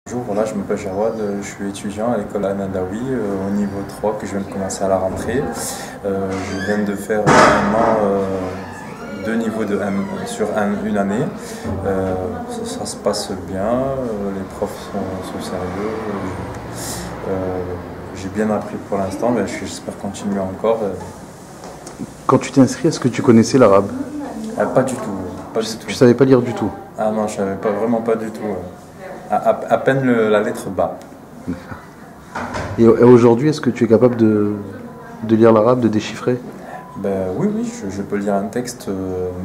Bonjour, voilà, je m'appelle Jawad, je suis étudiant à l'école Al-Nadawi au niveau 3 que je viens de commencer à la rentrée. Je viens de faire maintenant deux niveaux sur une année. Ça se passe bien, les profs sont sérieux. J'ai bien appris pour l'instant, mais j'espère continuer encore. Quand tu t'es inscrit, est-ce que tu connaissais l'arabe? Pas du tout, pas du tout. Tu savais pas lire du tout? Ah non, je savais vraiment pas du tout. À peine la lettre bas. Et aujourd'hui, est-ce que tu es capable de lire l'arabe, de déchiffrer? Ben, oui, je peux lire un texte,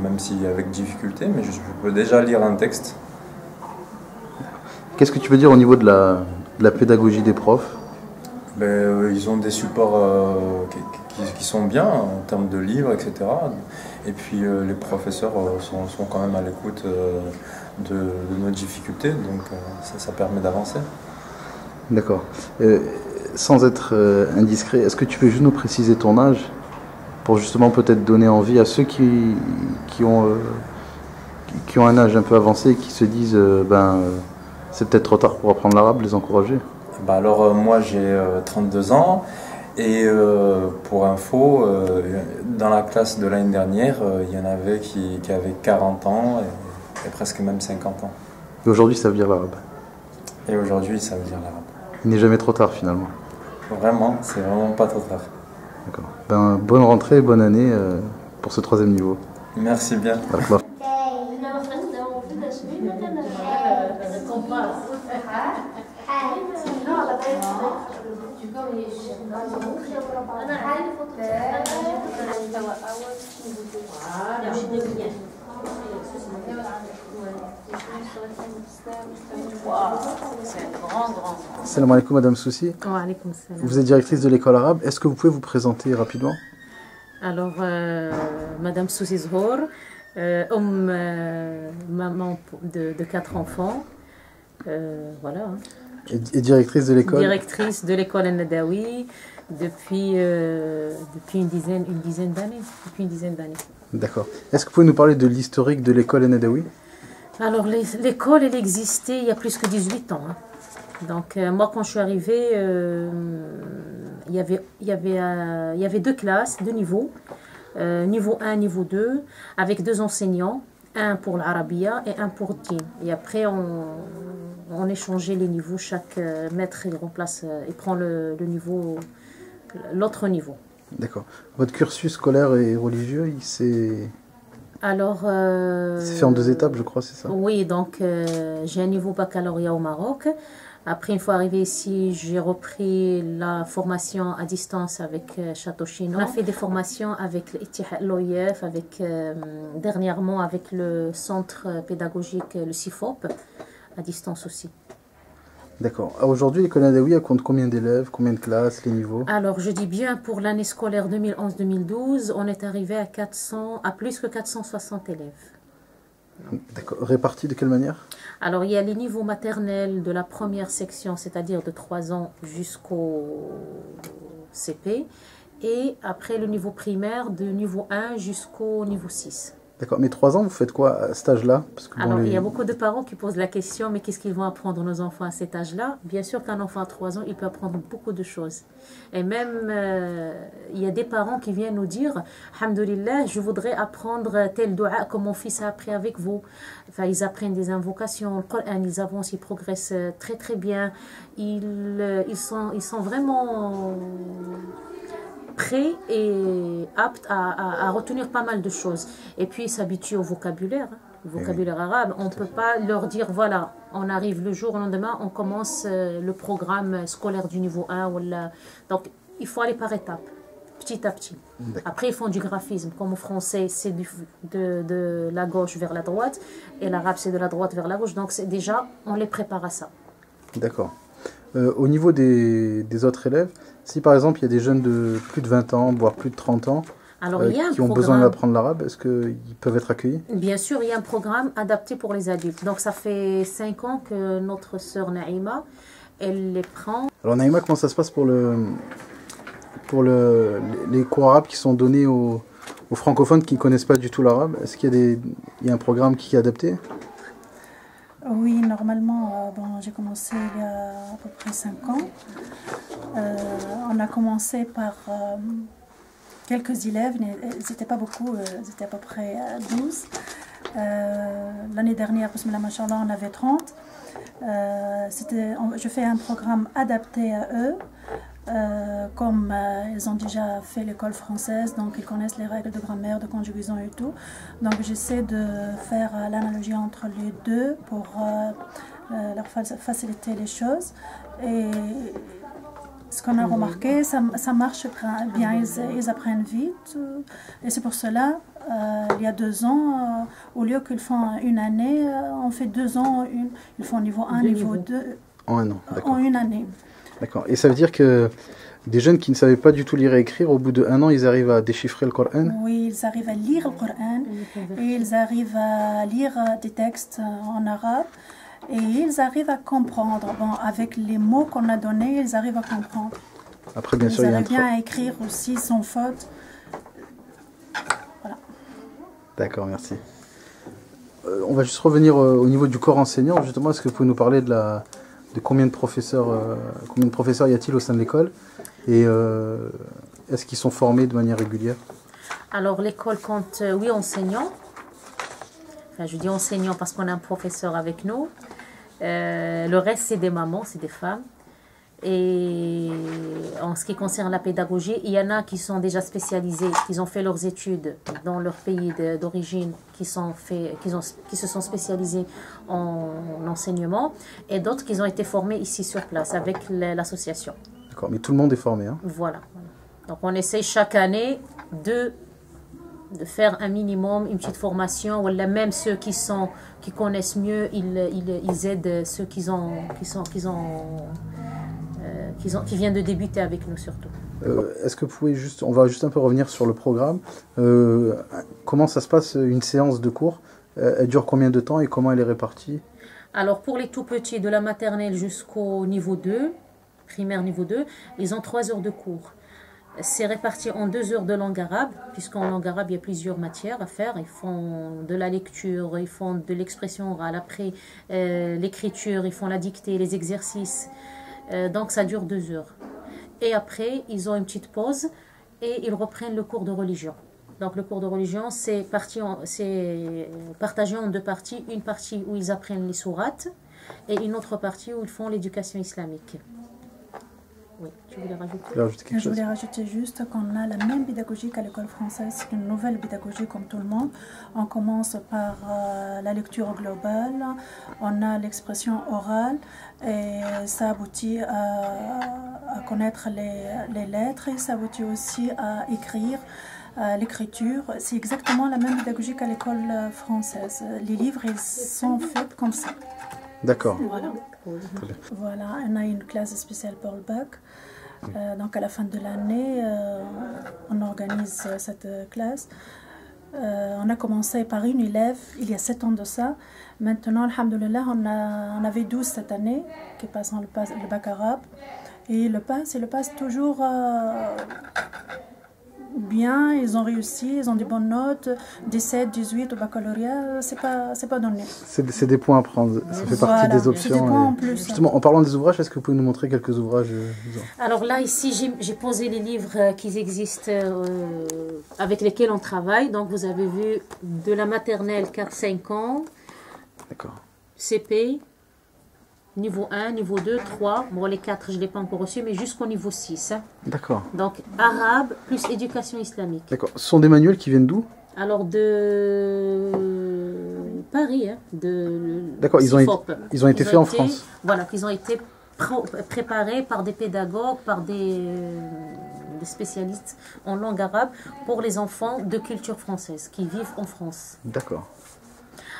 même si avec difficulté, mais je peux déjà lire un texte. Qu'est-ce que tu peux dire au niveau de la pédagogie des profs? Ben, ils ont des supports qui sont bien en termes de livres, etc. Et puis les professeurs sont quand même à l'écoute de nos difficultés, donc ça permet d'avancer. D'accord. Sans être indiscret, est-ce que tu peux juste nous préciser ton âge pour justement peut-être donner envie à ceux qui ont un âge un peu avancé et qui se disent c'est peut-être trop tard pour apprendre l'arabe, les encourager? Ben alors moi j'ai 32 ans et pour info, dans la classe de l'année dernière, il y en avait qui avaient 40 ans et presque même 50 ans. Et aujourd'hui, ça veut dire l'arabe. Et aujourd'hui, ça veut dire l'arabe. Il n'est jamais trop tard finalement. Vraiment, c'est vraiment pas trop tard. D'accord. Bonne rentrée et bonne année pour ce 3e niveau. Merci bien. Barakallah. Salam alaikum Madame Soussi. Wa alaikum salam. Vous êtes directrice de l'école arabe. Est-ce que vous pouvez vous présenter rapidement? Alors, Madame Soussi Zhour, maman de 4 enfants. Voilà. Et directrice de l'école? Directrice de l'école Al-Nadawi depuis une dizaine d'années. D'accord. Est-ce que vous pouvez nous parler de l'historique de l'école Al-Nadawi? Alors, l'école, elle existait il y a plus que 18 ans. Hein. Donc, moi, quand je suis arrivée, il y avait deux classes, deux niveaux. Niveau 1, niveau 2, avec 2 enseignants. Un pour l'Arabia et un pour Din. Et après, on échangeait les niveaux. Chaque maître, il prend l'autre niveau. D'accord. Votre cursus scolaire et religieux, Alors, c'est fait en 2 étapes, je crois, c'est ça? Oui, donc j'ai un niveau baccalauréat au Maroc. Après, une fois arrivée ici, j'ai repris la formation à distance avec Château Chinon. On a fait des formations avec l'OIF, dernièrement avec le centre pédagogique, le CIFOP, à distance aussi. D'accord. Aujourd'hui, l'école Al-Nadawi, elle compte combien d'élèves, combien de classes, les niveaux? Alors, je dis bien, pour l'année scolaire 2011-2012, on est arrivé à plus que 460 élèves. D'accord. Répartis de quelle manière? Alors, il y a les niveaux maternels de la première section, c'est-à-dire de 3 ans jusqu'au CP. Et après, le niveau primaire, de niveau 1 jusqu'au niveau 6. D'accord. Mais 3 ans, vous faites quoi à cet âge-là? Alors, il y a beaucoup de parents qui posent la question, mais qu'est-ce qu'ils vont apprendre nos enfants à cet âge-là? Bien sûr qu'un enfant à 3 ans, il peut apprendre beaucoup de choses. Et même, il y a des parents qui viennent nous dire, Alhamdulillah, je voudrais apprendre tel dua comme mon fils a appris avec vous. Enfin, ils apprennent des invocations, le Coran, ils avancent, ils progressent très très bien. Ils sont vraiment prêts et aptes à retenir pas mal de choses. Et puis, ils s'habituent au vocabulaire, le vocabulaire arabe. On ne peut pas leur dire, voilà, on arrive le jour au lendemain, on commence le programme scolaire du niveau 1. Donc, il faut aller par étapes, petit à petit. Après, ils font du graphisme. Comme au français, c'est de la gauche vers la droite, et l'arabe, c'est de la droite vers la gauche. Donc, déjà, on les prépare à ça. D'accord. Au niveau des autres élèves, si par exemple il y a des jeunes de plus de 20 ans, voire plus de 30 ans, alors, qui ont besoin d'apprendre l'arabe, est-ce qu'ils peuvent être accueillis? Bien sûr, il y a un programme adapté pour les adultes. Donc ça fait 5 ans que notre sœur Naïma, elle les prend. Alors Naïma, comment ça se passe pour les cours arabes qui sont donnés aux francophones qui ne connaissent pas du tout l'arabe? Est-ce qu'il y a un programme qui est adapté? Oui, normalement. normalement, j'ai commencé il y a à peu près 5 ans. On a commencé par quelques élèves, ils n'étaient pas beaucoup, ils étaient à peu près 12. L'année dernière, machallah, on avait 30. Je fais un programme adapté à eux. Comme ils ont déjà fait l'école française, donc ils connaissent les règles de grammaire, de conjugaison et tout. Donc j'essaie de faire l'analogie entre les deux pour leur faciliter les choses. Et ce qu'on a remarqué, ça marche bien, ils apprennent vite. Et c'est pour cela, il y a 2 ans, au lieu qu'ils font une année, on fait 2 ans, ils font niveau 1, niveau 2. En un an, d'accord. En une année. D'accord. Et ça veut dire que des jeunes qui ne savaient pas du tout lire et écrire, au bout d'1 an, ils arrivent à déchiffrer le Coran? Oui, ils arrivent à lire le Coran et ils arrivent à lire des textes en arabe et ils arrivent à comprendre. Bon, avec les mots qu'on a donnés, ils arrivent à comprendre. Après, bien sûr, il y a un Ils arrivent bien à écrire aussi sans faute. Voilà. D'accord, merci. On va juste revenir au niveau du corps enseignant. Justement, est-ce que vous pouvez nous parler de combien de professeurs y a-t-il au sein de l'école et est-ce qu'ils sont formés de manière régulière? Alors l'école compte 8 enseignants. Enfin, je dis enseignants parce qu'on a un professeur avec nous. Le reste c'est des mamans, c'est des femmes. Et en ce qui concerne la pédagogie, il y en a qui sont déjà spécialisés, qui ont fait leurs études dans leur pays d'origine, qui se sont spécialisés en enseignement, et d'autres qui ont été formés ici sur place avec l'association. D'accord, mais tout le monde est formé, hein? Voilà. Donc on essaie chaque année de faire un minimum, une petite formation, ou même ceux qui connaissent mieux, ils aident ceux qui viennent de débuter avec nous surtout. Est-ce que vous pouvez on va juste un peu revenir sur le programme. Comment ça se passe une séance de cours? Elle dure combien de temps et comment elle est répartie? Alors pour les tout petits, de la maternelle jusqu'au niveau 2, primaire niveau 2, ils ont 3 heures de cours. C'est réparti en 2 heures de langue arabe, puisqu'en langue arabe, il y a plusieurs matières à faire. Ils font de la lecture, ils font de l'expression orale, après l'écriture, ils font la dictée, les exercices. Donc ça dure 2 heures. Et après, ils ont une petite pause et ils reprennent le cours de religion. Donc le cours de religion, c'est partagé en 2 parties. Une partie où ils apprennent les sourates et une autre partie où ils font l'éducation islamique. Oui, tu voulais rajouter quelque chose? Je voulais rajouter juste qu'on a la même pédagogie qu'à l'école française. C'est une nouvelle pédagogie comme tout le monde. On commence par la lecture globale, on a l'expression orale et ça aboutit à connaître les lettres et ça aboutit aussi à écrire. L'écriture, c'est exactement la même pédagogie qu'à l'école française. Les livres, ils sont faits comme ça. D'accord. Voilà. Voilà, on a une classe spéciale pour le bac. Donc à la fin de l'année, on organise cette classe. On a commencé par une élève il y a 7 ans de ça. Maintenant, alhamdoulilah, on avait 12 cette année qui passent le bac arabe. Et il le passe toujours bien, ils ont réussi, ils ont des bonnes notes, 17, 18 au baccalauréat, c'est pas donné. C'est des points à prendre, ça fait partie des options. C'est des points en plus. Justement, en parlant des ouvrages, est-ce que vous pouvez nous montrer quelques ouvrages? Alors là, ici, j'ai posé les livres qui existent, avec lesquels on travaille. Donc vous avez vu de la maternelle 4-5 ans, d'accord. CP, niveau 1, niveau 2, 3. Bon, les 4, je ne l'ai pas encore reçu, mais jusqu'au niveau 6. Hein. D'accord. Donc, arabe plus éducation islamique. D'accord. Ce sont des manuels qui viennent d'où? Alors, de Paris. Hein, d'accord, ils ont été faits en France. Voilà, qu'ils ont été préparés par des pédagogues, par des spécialistes en langue arabe pour les enfants de culture française qui vivent en France. D'accord.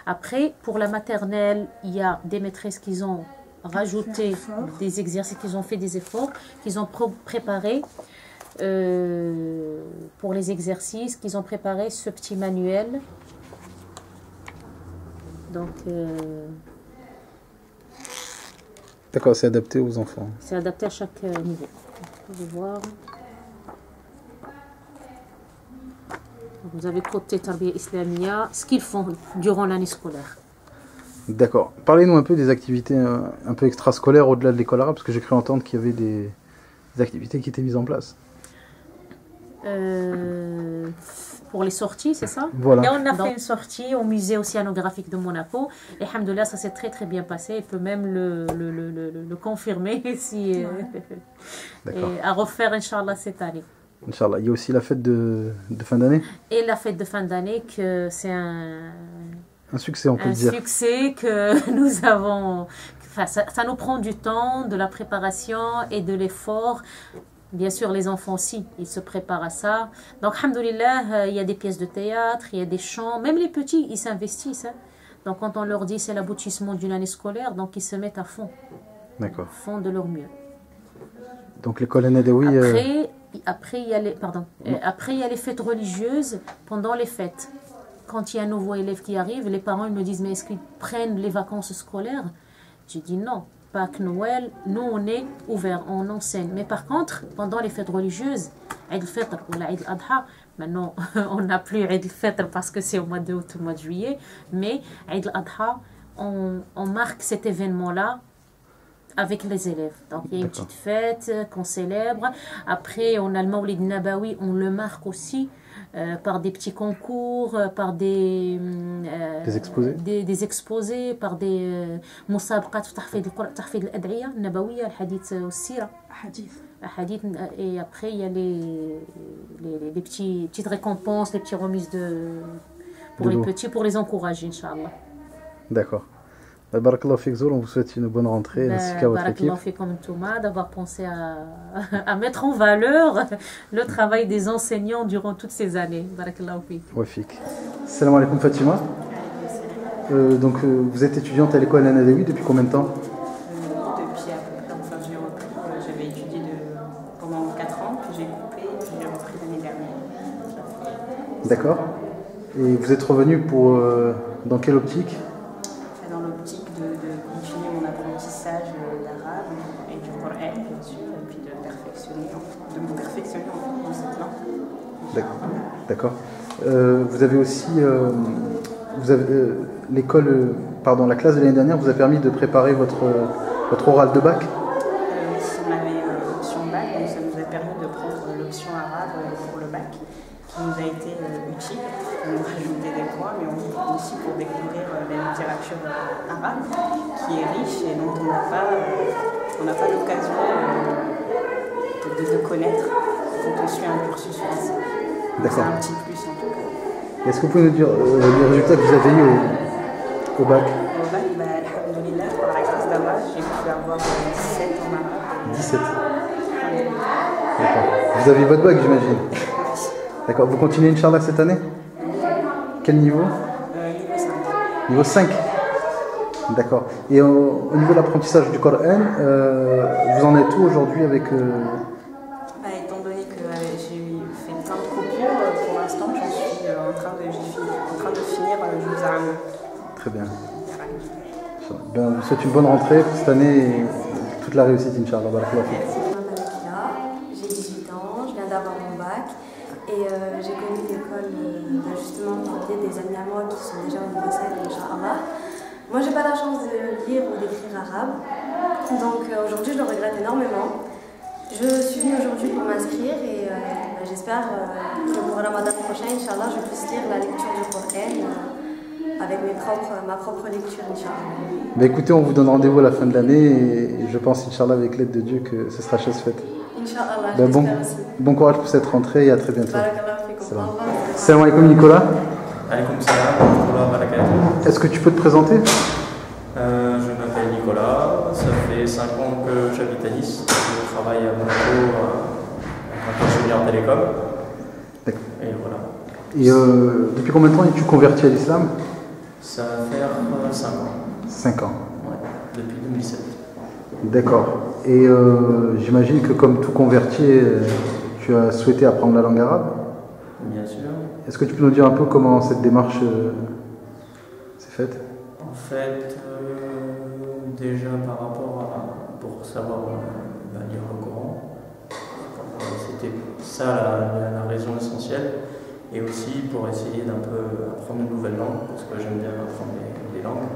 Après, pour la maternelle, il y a des maîtresses qui ont rajouté des exercices, qui ont fait des efforts, qui ont préparé pour les exercices, qui ont préparé ce petit manuel. Donc, d'accord, c'est adapté aux enfants. C'est adapté à chaque niveau. Vous pouvez voir. Vous avez côté Tarbiya Islamia, ce qu'ils font durant l'année scolaire. D'accord. Parlez-nous un peu des activités un peu extrascolaires au-delà de l'école arabe, parce que j'ai cru entendre qu'il y avait des activités qui étaient mises en place. Pour les sorties, c'est ça? Voilà. Et on a fait une sortie au musée océanographique de Monaco. Et alhamdoulilah, ça s'est très très bien passé. Il peut même le confirmer si, et à refaire, Inch'Allah, cette année. Inch'Allah. Il y a aussi la fête de fin d'année. Et la fête de fin d'année, que c'est un succès, on peut dire. Un succès que nous avons. Enfin, ça nous prend du temps, de la préparation et de l'effort. Bien sûr, les enfants aussi, ils se préparent à ça. Donc, alhamdoulilah, il y a des pièces de théâtre, il y a des chants. Même les petits, ils s'investissent. Hein. Donc, quand on leur dit c'est l'aboutissement d'une année scolaire, donc ils se mettent à fond. D'accord. Font de leur mieux. Donc, l'école Nadaoui... Après, il y a les fêtes religieuses pendant les fêtes. Quand il y a un nouveau élève qui arrive, les parents ils me disent mais est-ce qu'ils prennent les vacances scolaires? J'ai dit non. Pâques, Noël, nous on est ouvert, on enseigne. Mais par contre, pendant les fêtes religieuses, Eid al-Fitr ou la Eid al-Adha, maintenant on n'a plus Eid al-Fitr parce que c'est au mois d'août ou au mois de juillet, mais Eid al-Adha, on marque cet événement-là avec les élèves. Donc il y a une petite fête qu'on célèbre. Après, on a le Mawlid Nabawi, on le marque aussi. Par des petits concours, par des exposés, des exposés, par des مسابقات في تحفيظ الأدعية النبوية الحديث والسيرة حديث. Et après il y a les petites récompenses, les petites remises pour les petits, pour les encourager, Inch'Allah. D'accord. Barakallahu fik Zoul, on vous souhaite une bonne rentrée ainsi qu'à votre équipe. Barakallahu fikum Touma, d'avoir pensé à mettre en valeur le travail des enseignants durant toutes ces années. Barakallahu fik. Wa fik. Salam alaikum Fatima. Donc vous êtes étudiante à l'école Nadaoui depuis combien de temps? Depuis à peu près, enfin j'ai repris, j'avais étudié pendant 4 ans, puis j'ai coupé, puis j'ai repris l'année dernière. D'accord. Et vous êtes revenu pour dans quelle optique? Dans l'optique de continuer mon apprentissage d'arabe et du Coran, bien sûr, et puis de me perfectionner en fait dans cette langue. D'accord. Vous avez aussi, l'école, pardon, la classe de l'année dernière vous a permis de préparer votre oral de bac? On avait l'option bac, donc ça nous a permis de prendre l'option arabe pour le bac, qui nous a été utile. On a rajouté des points, mais aussi pour découvrir la littérature arabe, qui est riche et dont on n'a pas l'occasion de connaître quand on suit un cursus français. C'est un petit plus en tout cas. Est-ce que vous pouvez nous dire les résultats que vous avez eu au bac? Au bac, alhamdoulilah, par la classe d'Amas, j'ai pu avoir 17 en arabe. 17. D'accord. Vous avez votre bac, j'imagine? D'accord. Vous continuez Inch'Allah cette année? Quel niveau? Niveau 5. D'accord. Et au niveau de l'apprentissage du Coran, vous en êtes où aujourd'hui avec... Étant donné que j'ai fait plein de coupures, pour l'instant j'en suis en train de finir Juz Aram. Très bien. Ben, on vous souhaite une bonne rentrée pour cette année et toute la réussite, Inch'Allah. J'ai 18 ans, je viens d'avoir mon bac et j'ai connu l'école justement pour des amis à moi qui sont déjà au niveau 7, Inch'Allah. Moi, j'ai pas la chance de lire ou d'écrire arabe, donc aujourd'hui je le regrette énormément. Je suis venue aujourd'hui pour m'inscrire et j'espère que pour le Ramadan prochain, Inch'Allah, je puisse lire la lecture du Coran avec ma propre lecture, Inch'Allah. Bah écoutez, on vous donne rendez-vous à la fin de l'année et je pense, Inch'Allah, avec l'aide de Dieu, que ce sera chose faite. Inch'Allah, bah, j'espère aussi. Bon courage pour cette rentrée et à très bientôt. Barakallahu fikum. Salam alaikum Nicolas. Alaikum salam, barakatuh. Est-ce que tu peux te présenter? Je m'appelle Nicolas, ça fait 5 ans que j'habite à Nice. Je travaille à Monaco en tant qu'ingénieur télécom. Et voilà. Et depuis combien de temps es-tu converti à l'islam? Ça va faire 5 ans. 5 ans. Ouais, depuis 2007. D'accord. Et j'imagine que comme tout converti, tu as souhaité apprendre la langue arabe? Bien sûr. Est-ce que tu peux nous dire un peu comment cette démarche s'est faite? En fait, déjà par rapport pour savoir lire le Coran, c'était ça la raison essentielle. Et aussi pour essayer d'un peu apprendre une nouvelle langue, parce que j'aime bien apprendre les langues.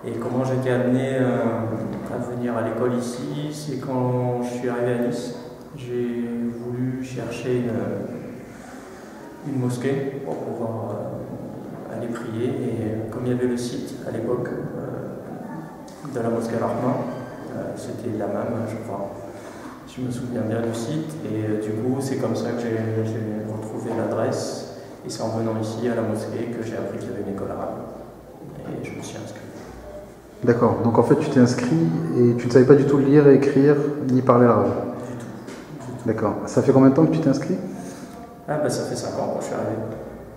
Et comment j'ai été amené à venir à l'école ici, c'est quand je suis arrivé à Nice. J'ai voulu chercher une mosquée pour pouvoir aller prier. Et comme il y avait le site à l'époque de la mosquée Al-Rahma, c'était l'Hammam, je crois. Je me souviens bien du site. Et du coup, c'est comme ça que j'ai retrouvé l'adresse. Et c'est en venant ici à la mosquée que j'ai appris qu'il y avait une école arabe. Et je me suis inscrit. D'accord, donc en fait tu t'es inscrit et tu ne savais pas du tout lire et écrire ni parler arabe. Du tout. D'accord, ça fait combien de temps que tu t'es inscrit? Ah bah ça fait 5 ans que je suis arrivé.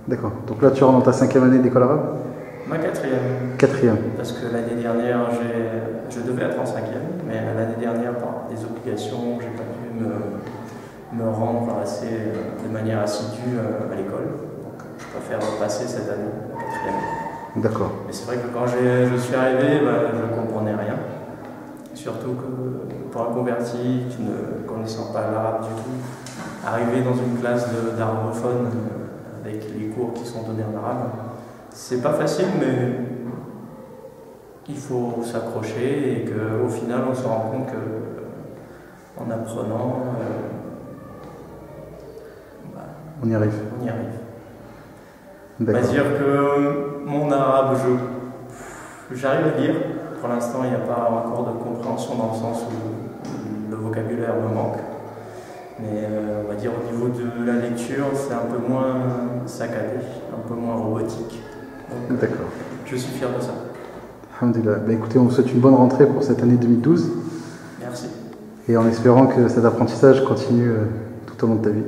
D'accord, donc là tu rentres dans ta 5e année d'école arabe? Ma 4e. 4e. Parce que l'année dernière, je devais être en 5e, mais l'année dernière, par des obligations, j'ai pas pu me rendre assez, de manière assidue à l'école. Donc je préfère passer cette année, la 4e. D'accord. Mais c'est vrai que quand je suis arrivé, je ne comprenais rien. Surtout que pour un converti qui ne connaissant pas l'arabe du tout, arriver dans une classe d'arabophones avec les cours qui sont donnés en arabe, c'est pas facile, mais il faut s'accrocher et qu'au final on se rend compte qu'en apprenant, on y arrive. On y arrive. D'accord. On va dire que mon arabe, j'arrive à lire. Pour l'instant, il n'y a pas encore de compréhension dans le sens où le vocabulaire me manque. Mais on va dire au niveau de la lecture, c'est un peu moins saccadé, un peu moins robotique. D'accord. Je suis fier de ça. Alhamdulillah. Ben, écoutez, on vous souhaite une bonne rentrée pour cette année 2012. Merci. Et en espérant que cet apprentissage continue tout au long de ta vie.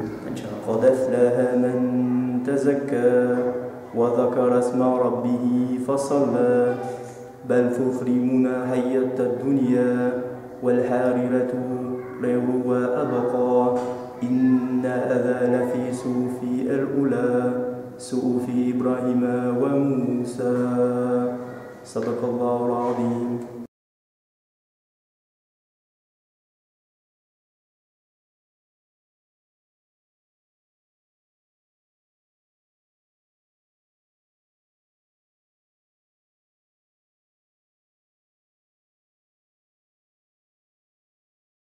وذكر اسم ربه فصلى بل تكرمون حياة الدنيا والحاررة خير وأبقى إن هذا لفي صحف الأولى صحف إبراهيم وموسى صدق الله العظيم.